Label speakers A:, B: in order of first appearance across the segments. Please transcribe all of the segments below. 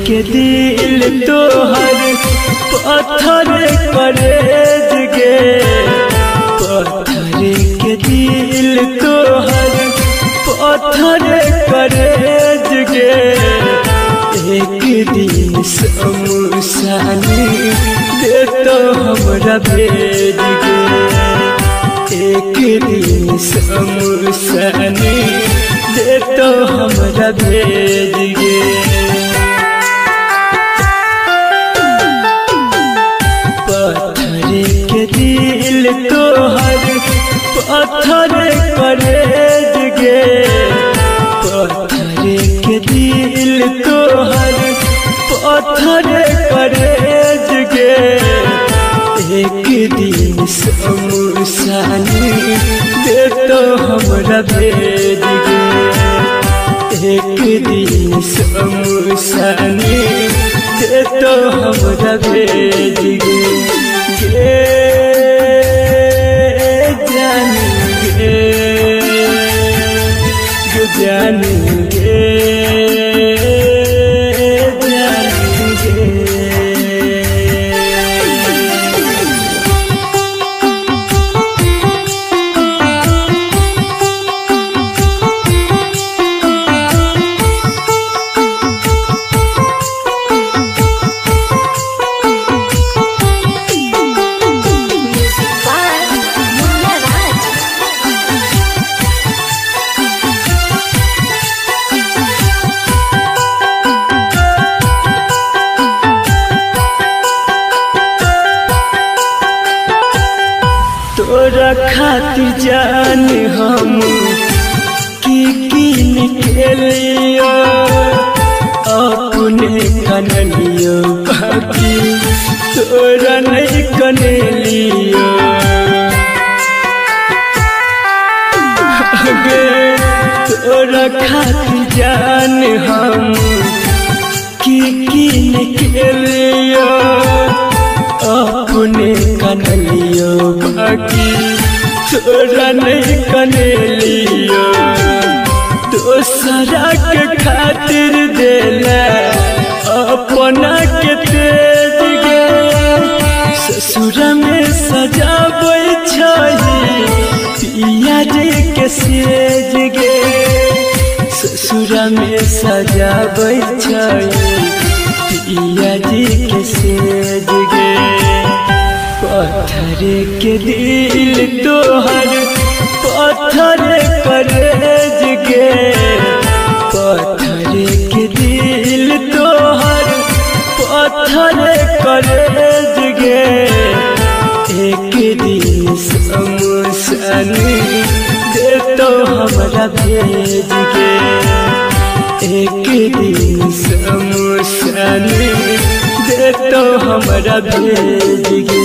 A: के दिल तोहर पत्थर करेज गे, पत्थर के दिल तोहर पत्थर करेज गे। एक दिन शमशानी दे तो हमरा भेज गे, एक दिन शमशानी दे तो हमरा भेज गे। के दिल तोहर पत्थर करेज गे, पत्थर के दिल तोहर पत्थर करेज गे। एक दिन शमशानी दे तो हमरा भेज गे, एक दिन शमशानी दे तो हमरा भेज गे। जानेंगे तोरा खातिर जान हम की निकलियो, अपने कनलियो बाकी तोरा नहीं कनलियो। तोरा खातिर जान हम की निकलियो, अपने कनलियो बाकी तोरा नहीं कनलियो। दोसरा के खातिर देला अपना के तेज गे, ससुर में सजाबै छही पिया जी के सेज गे, ससुर में सजाबै छही पिया जी के सेज गे। पत्थर के दिल तोहर पत्थर करेज गे, पत्थर के दिल तोहर पत्थर करेज गे। एक दिन शमशानी दे तो हमरा भेज गे, एक दिन शमशानी दे तो हमरा भेज गे।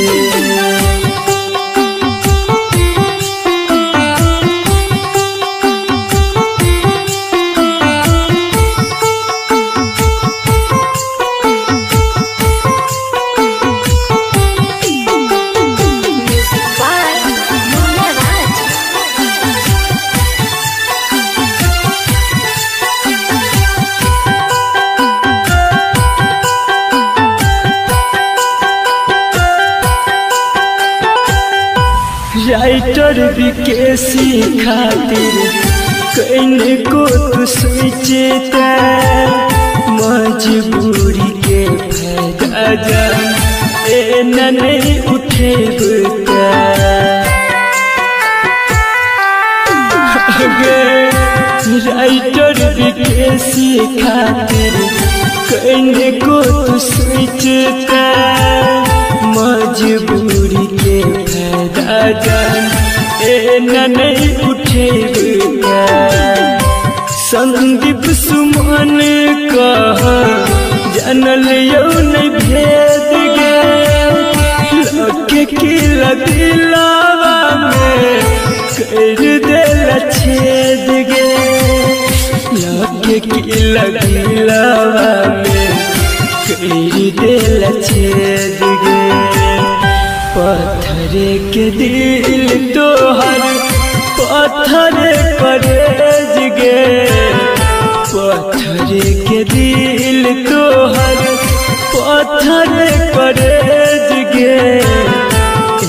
A: राइटर विकेसी खातिर कहीं को तू सोचता, मजबूरी के फायदा जान ए नहीं उठेबता। राइटर विकेसी खातिर कहीं को तू सोचता, मजबूरी के फायदा जान ए नहीं उठेगा। संदीप सुमन कह जानल यौ नहीं भेद गे, दिलावा में कर देला छेद गे लगे किला दिलावा में कर देला छेद गे पत्थर के दिल तोहर पत्थर करेज गे पत्थर के दिल तोहर पत्थर करेज गे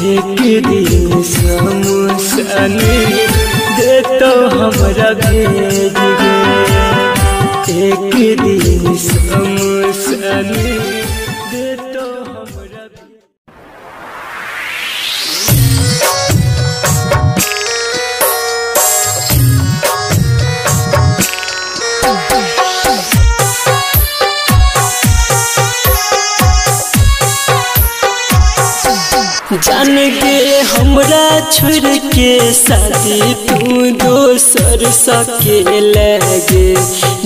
A: एक दिन शमशान दे तो हमरा भेज गे एक दिन शमशान दे तो हमरा जान गे हमरा छोड़ के शादी तू दोसर सके लगे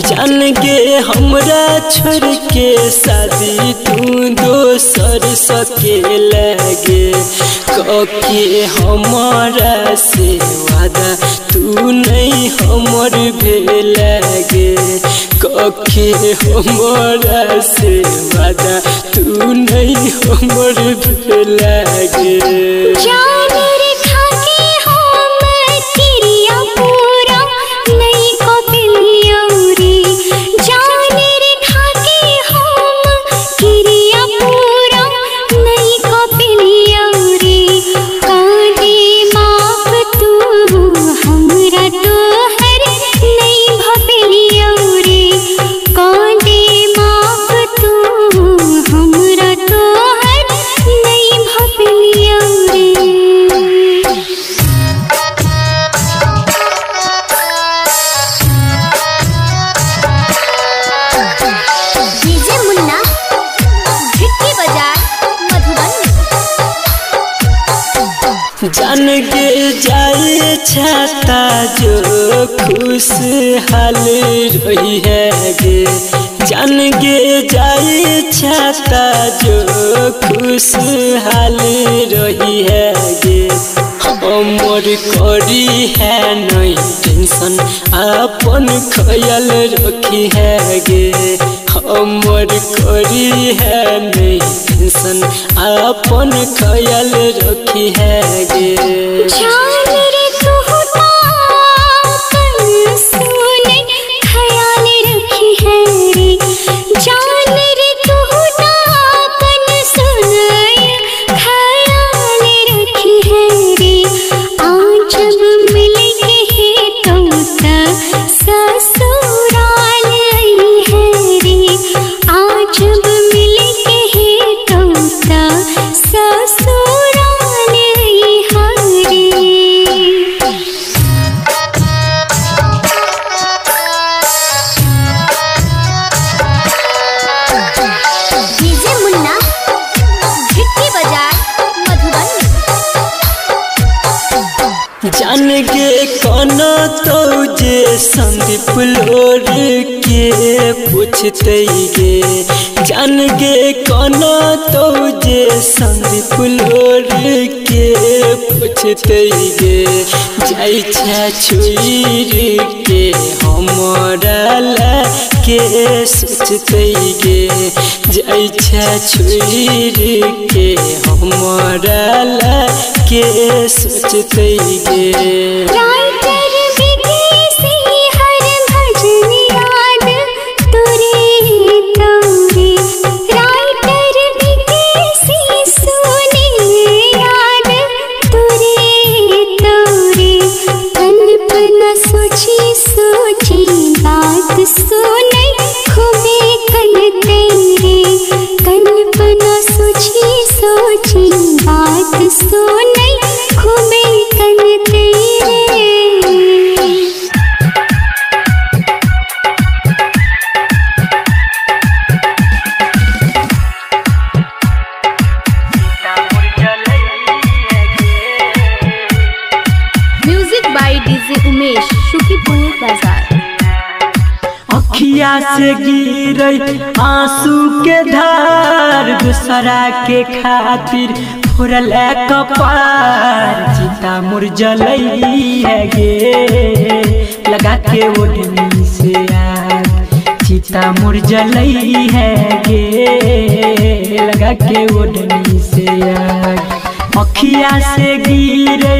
A: जान गे हमरा छोड़ के शादी तू दोसर सके लगे कके हमारा से वादा तू नहीं हमर भेल गे कके हमारा से वादा तू नहीं हमर भेल गे
B: जान रेखा के हम क्रिया पूरा नहीं कबिलिया रे जान रेखा के हम क्रिया पूरा नहीं कबिलिया रे कांदे माफ तू हमरा तोहर नहीं भबिलिया रे कांदे माफ तू हमरा तोहर नहीं भबिलिया रे डीजे मुन्ना भिट्टी बाजार मधुबनी
A: जान गे जाए छाता जो खुशहाल रही है गे जान गे जाए छाता जो खुशहाल रही है गे हमर करी है नहीं टेंशन अपन ख्याल रखी है गे हमर करी है नहीं टेंशन अपन ख्याल रखी है गे
B: जान रे तू ताकन सुने ख्याल रखी है रे जान रे तू ताकन सुने ख्याल रखी है रे आज जब मिले के तो ससुराल आई है रे आज जब मिले के तो ससुराल आई है रे डीजे मुन्ना भिट्टी बाजार मधुबनी
A: जान गे कौन तो जे संदीप लोर के पूछते गे जान गे कौन तो जे संदीप लोर के पूछते गे जाई छा छुरी के हमरा ला के सोचते गे जाई छा छुरी के हमरा ला के सोचते गे
B: राइटर विदेशी हर भजन याद तुरे तोरे राइटर विदेशी सुने याद तुरे तोरे कल्पना सोची सोची बात सुने खूबे कल तेरे कल्पना सोची सोची बात सुने खूबे कल तेरे music by DJ Umesh Shukipur बाजार
A: अखिया से गिरे आंसू के धार दूसरा के खातिर फोड़ल कपार चिता मोर जलई है गे लगा के ओढ़नी से आग चिता मोर जलई है गे लगा के ओढ़नी से आग अखिया से गिरे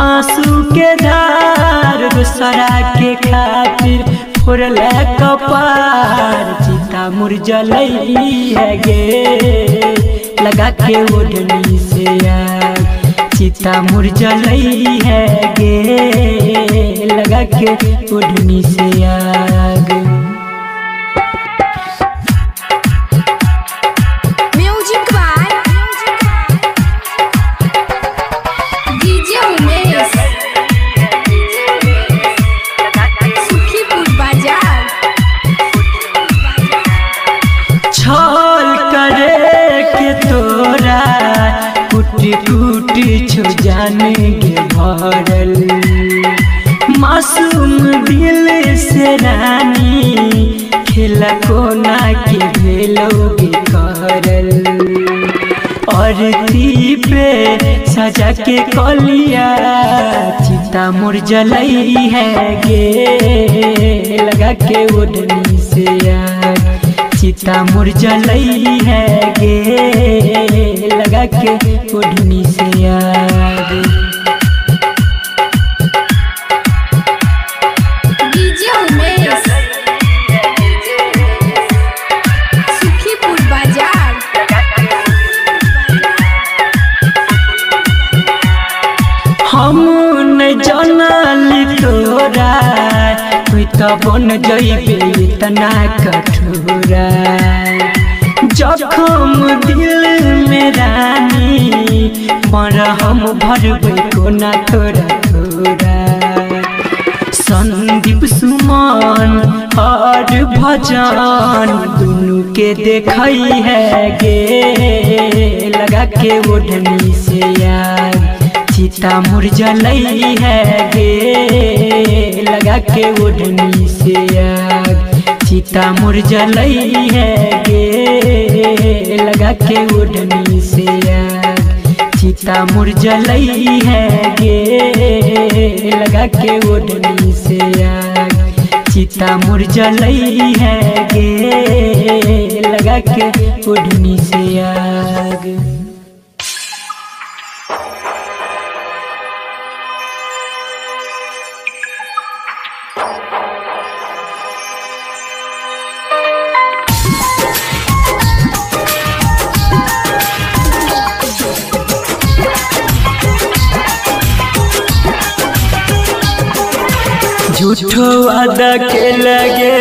A: आंसू के धार दूसरा के खातिर फोड़ल कपार चिता मोर जलई है गे लगा के ओढ़नी से आग चिता मोर जलई है गे लगा के ओढ़नी से आग कुटी छो जाने गे भरल मासूम दिल से रानी खेला कोना के भेलोगे करल और ती पे सजा के कलिया चिता मोर जलई है गे लगा के ओढ़नी से आग चिता मोर जलई है गे लगा के ओढ़नी से आग
B: सुखीपुर बाजार
A: हम न जानली तोरा कोई तो बन जइबे इतना कठोरा जखम दिल में रानी मरा हम भरबे कोना थोड़ा थोड़ा संदीप सुमन और भजन दोनों के देखई है गे लगा के ओढ़नी से आग चिता मोर जलई है गे लगा के ओढ़नी से आग चिता मोर जलई है गे लगा के ओढ़नी से आग चिता मोर जलई है गे लगा के ओढ़नी से आग चिता मोर जलई है गे लगा के ओढ़नी से आग झूठो वादा के लगे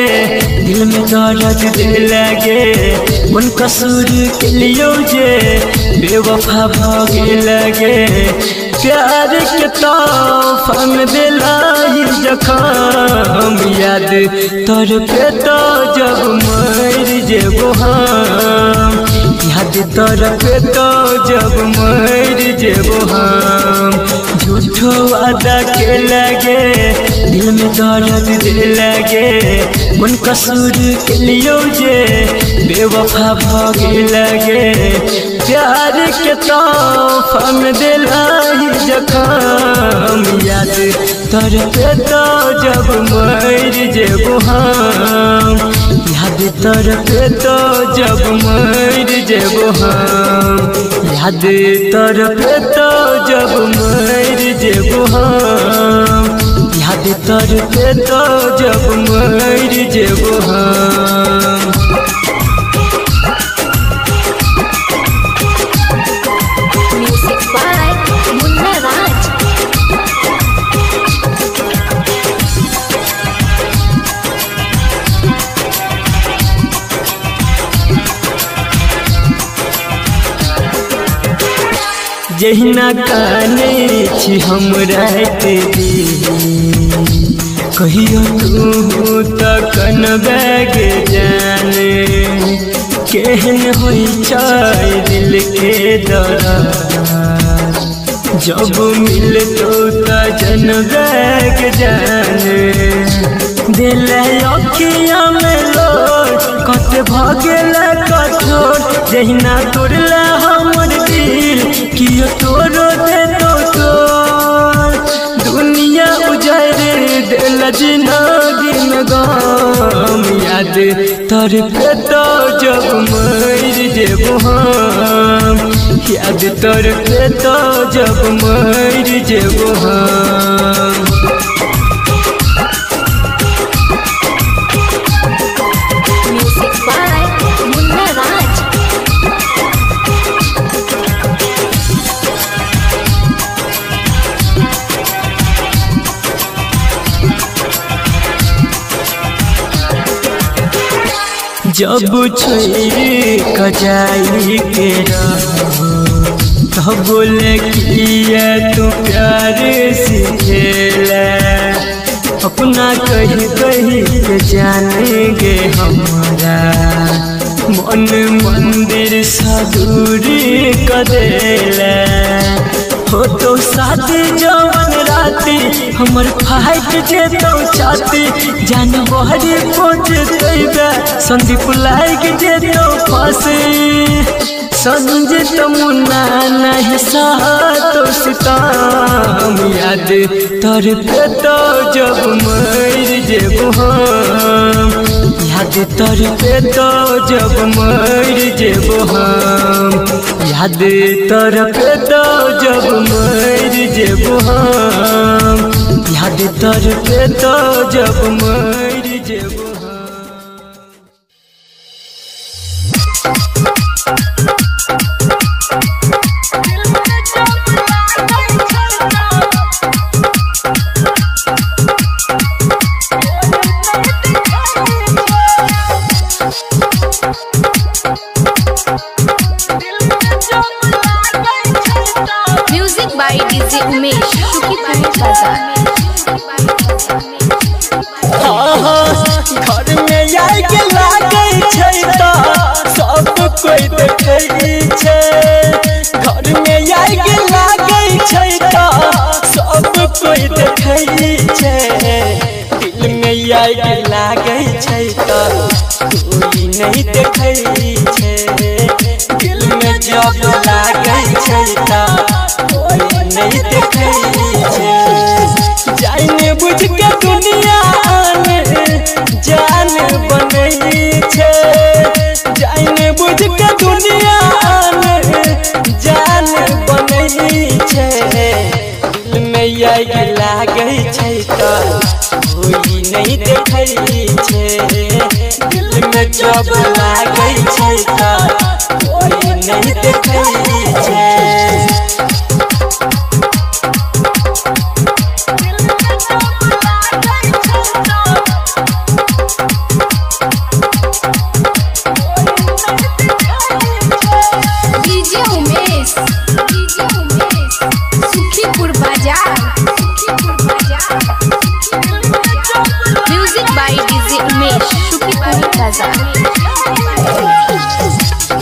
A: दिल में दर्द दे लगे उन कसूर के लिए जे बेवफा भागे लगे प्यार के तोहफा में दिलाई जखम याद तोर पे तो जब मर जेबो हम याद तोर पे तो जब मर जेबो हम झूठो वादा के लगे दिल में दर्द दे लगे उन कसूर के लिए जे बेवफा भागे लगे प्यार के तोहफा में दिलाई जखम याद तोर पे तो जब मर जेबो हम याद तोर पे तो जब मर जेबो हम याद तोर पे तो जब मर जेबो हम याद तोर पे तो जब मर जेबो हम
B: म्यूजिक बाय मुन्ना राज
A: जहिना काने छी हम रात दी कहियो तू तक न बैग जाने केहन होई चाय दिल के दरार जब मिल तो जन बैग जाने दिल अखिया में लोट कत भगेला कठोर जहिना तोड़ला हमर दिल कि दिल जिंदगी में गम याद तर पे तो जब मर जेबो हम याद तर पे तो जब मर जेबो हम
B: म्यूजिक बाय मुन्ना राज।
A: जब छोरी कजाई के तब बोले किया तू प्यार सीखेला अपना कही कही के जानेंगे हमारा मन मंदिर सा दूरी कदेला हो तो शादी जवन राती हमर फाइट जे तो चाहती जानवरी पहुँच गईबे संदीप लाइक जे तो फांसी संजित मुन्ना नहीं तो सितम याद तर पे तो जब मर जेबो हम याद तर पे तो जब मर जेबो हम याद तर पे तो जब मर जेबो हम याद तर पे तो जब मर जेबो
B: music by DJ Umesh Shukipur बाजार।
A: घर में आई के लागे छै त सब कोई देखै छै घर में आई के लागे छै त सब कोई देखै छै दिल में आई के लागे छै त कोई नहीं देखै छै दिल में जब लागे छै त कोई नहीं देखै छै जाने बुझ के दुनिया जान बनई छे जाने बुझ के दुनिया जान बनई छे दिल में आई लागे छै त कोई नहीं देखै छै दिल में जब लागे छै त कोई नहीं देखै छै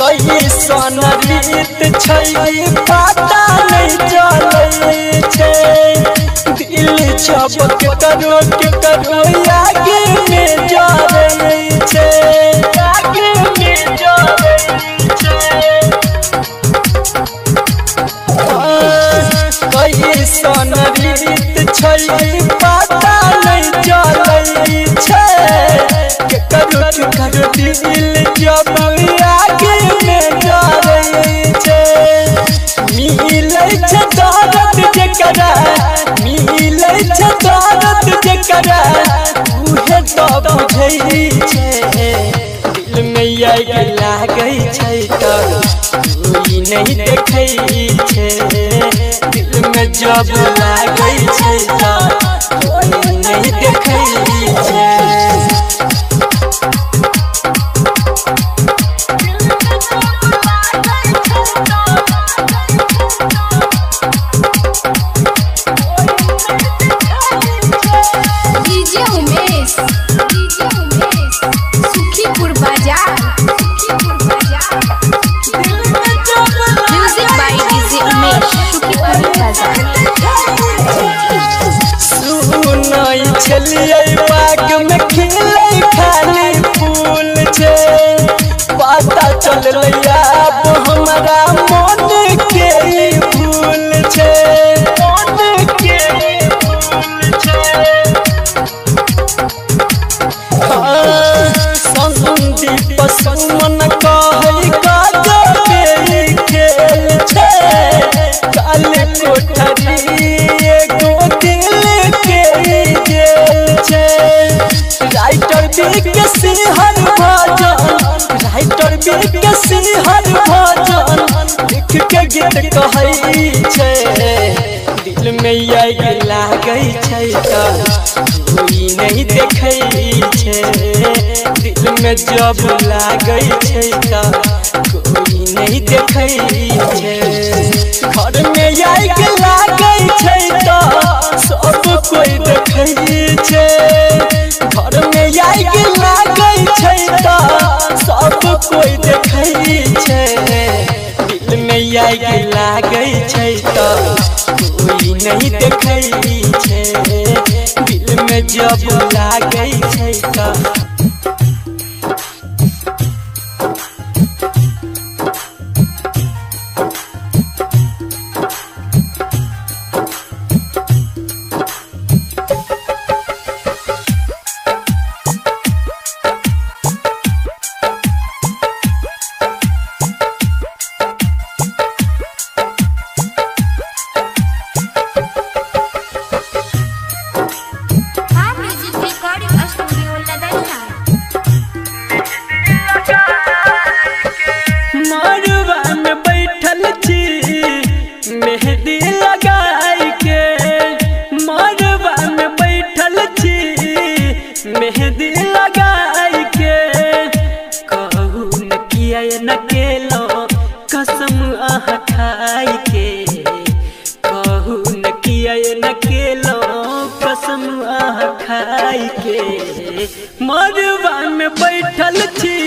A: कैसन रीत छै पता नहीं चलै छै दिल छपक करो के करो आगे में जाए छै आगे में जाए छै कैसन रीत छै पता नहीं चलै छै के करो दिल जब आगे में जाए छै मिलै छै दर्द जेकरा मिलै छै दर्द जेकरा उहे तो बुझै छै दिल में आई लागे छै त कोई नहीं देखै छै दिल में जब लागे छै त कोई नहीं देखै छै छलिए बाग में कबीर के सिहर भजन लिख के गीत कहै छै दिल में आग लागै छै कोई नहीं देखै छै दिल में जब लागै छै कोई नहीं देखै छै घर में आग लागै छै सब कोई देखै छै घर में आग लागै छै सब कोई देखै छै दिल में आग लागै छै कोई नहीं देखै छै दिल में जब लागै छै मेहंदी लगाई के कहू न किया न केलो कसम आह खाई के कहू न किया न केलो कसम आह खाई के मरवा में बैठल छी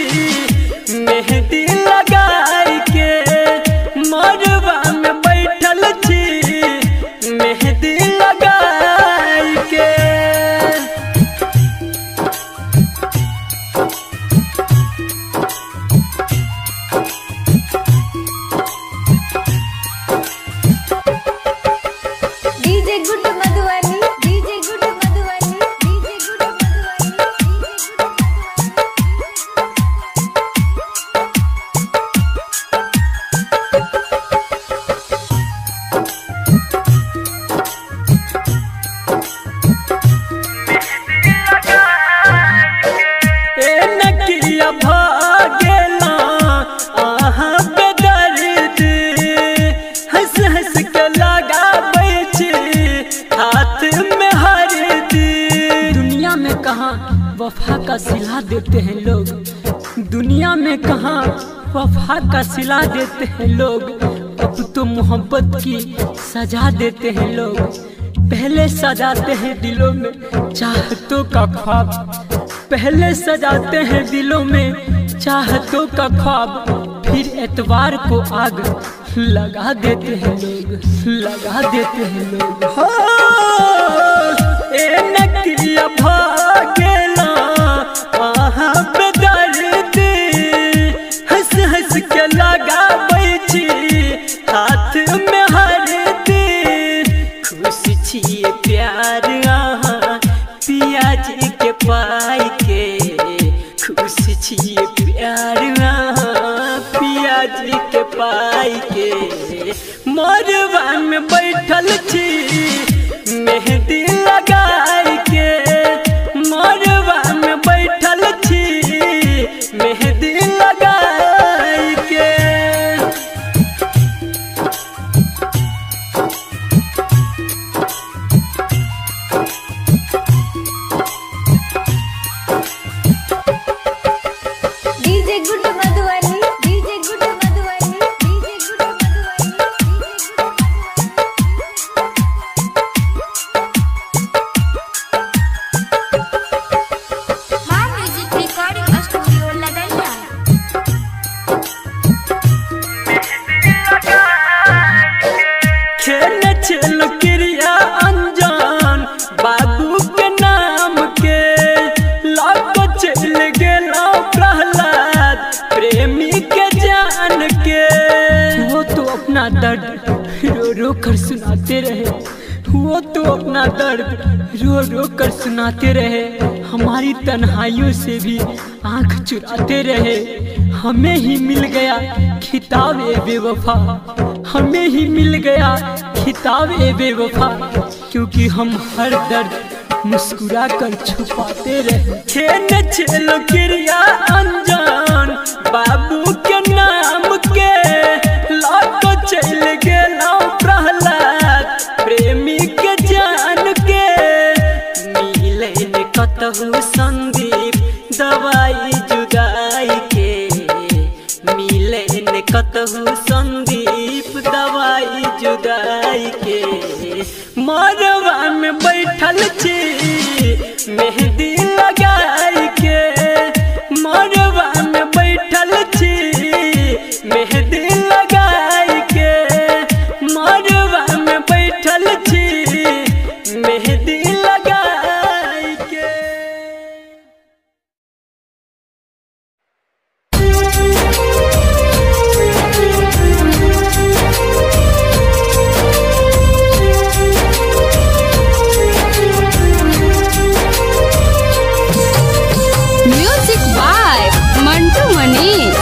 A: मेहंदी लगाई के मरवा में बैठल छी मेहंदी लगाई के वफा का सिला देते हैं लोग दुनिया में कहाँ वफा का सिला देते हैं लोग अब तो मोहब्बत की सजा देते हैं लोग पहले सजाते हैं दिलों में चाहतों का ख्वाब पहले सजाते हैं दिलों में चाहतों का ख्वाब फिर एतवार को आग लगा देते हैं लोग लगा देते हैं लोग ए नकिया भागेला आहा बेदर्द हंस हंस के लगाबै छी हाथ में हरदी खुश छिए प्यार आहा पिया जी के पाई के खुश छिए प्यार आहा पिया जी के पाई के मरवा में बैठल छी मेहंदी लगाई के मरवा में बैठल छी मेहंदी लगाई के
B: DJ good Madhubani DJ good Madhubani DJ good Madhubani मां म्यूजिक रिकॉर्डिंग स्टूडियो लदनिया
A: खेल चल क्रिया अनजान बाबू के नाम के लाखों चल गेला प्रहलाद प्रेमी के जान के वो तो अपना दर्द रो रो कर सुनाते रहे वो तो अपना दर्द रो रो कर सुनाते रहे हमारी तन्हाइयों से भी आंख चुराते रहे हमें ही मिल गया खिताब ए बेवफा हमें ही मिल गया खिताब ए बेवफा क्योंकि हम हर दर्द मुस्कुरा कर छुपाते रहे खेल चलो क्रिया अनजान बाबू के नाम के लाख चल गेला प्रहलाद प्रेमी के जान के मिले न कतहु संदीप दवाई जुदाई के मिले न कतहु संदीप दवाई जुदाई के मरवा में बैठल छी मेहंदी लगाई के मरवा में बैठल छी मेहंदी लगाई के मरवा में बैठल छी मेहंदी लगाई के।
C: Music by Mantu Manish.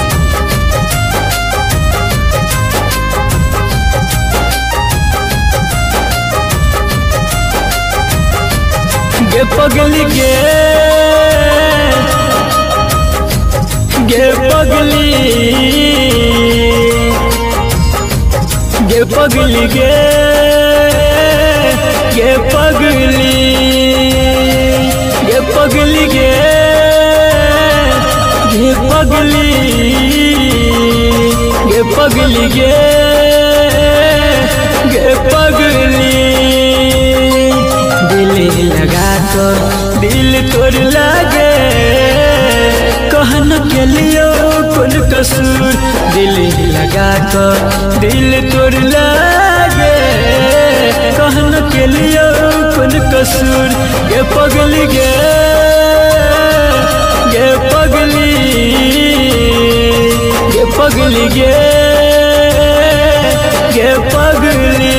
A: गे पगली गे पगली गे पगली गे पगली पगली गे पगली पगली गे पगली दिल लगा तो दिल तोड़ लागे कहन के लियो कौन कसूर दिल लगा तो दिल तोड़ लागे कहन के लियो कौन कसूर गे पगली गे पगली पगली गे पगली।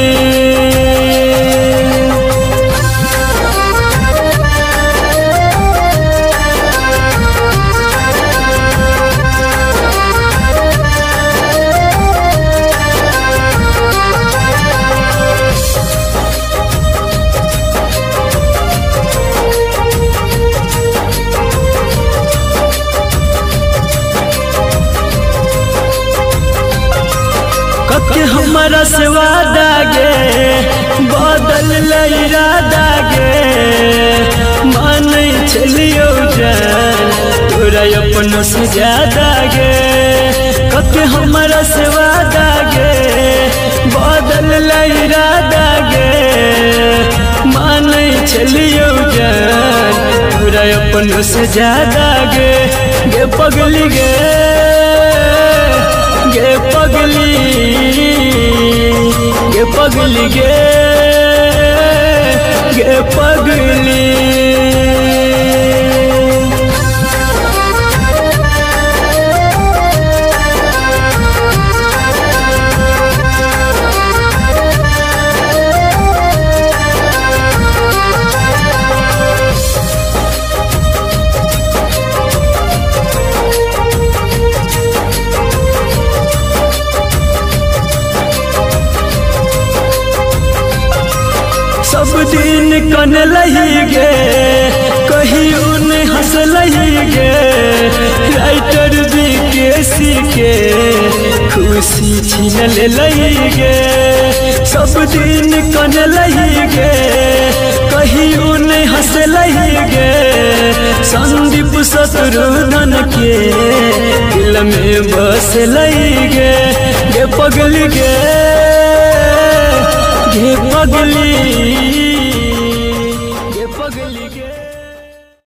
A: कब हमारा से वादा गे बदल इरादा गे मान चलियो जान तोरा अपन से ज्यादा गे कब हमारा से वादा गे बदल इरादा गे मान चलियो जान तोरा अपन से ज्यादा गे पगली गे पगली पगली गे पगली। सब दिन कन लही गे कहीं उन हंस लही गे राइटर बीकेसी के खुशी छीन ले लही गे सब दिन कन लही गे कहीं उन हंस लही गे संदीप शत्रुघ्न के दिल में बस लही गे पगली गे पगली।